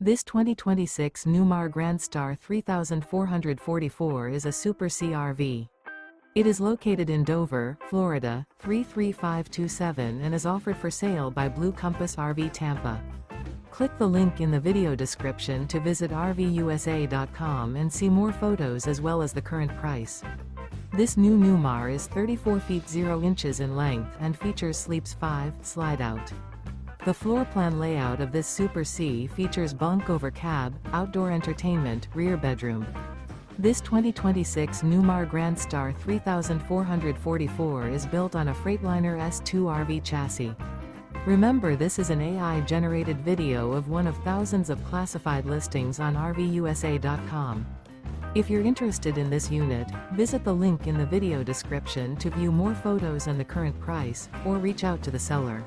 This 2026 Newmar Grand Star 3444 is a Super C RV. It is located in Dover, Florida, 33527 and is offered for sale by Blue Compass RV Tampa. Click the link in the video description to visit RVUSA.com and see more photos as well as the current price. This new Newmar is 34 feet 0 inches in length and features Sleeps 5 Slideout. The floor plan layout of this Super C features bunk over cab, outdoor entertainment, rear bedroom. This 2026 Newmar Grand Star 3444 is built on a Freightliner S2RV chassis. Remember, this is an AI-generated video of one of thousands of classified listings on RVUSA.com. If you're interested in this unit, visit the link in the video description to view more photos and the current price, or reach out to the seller.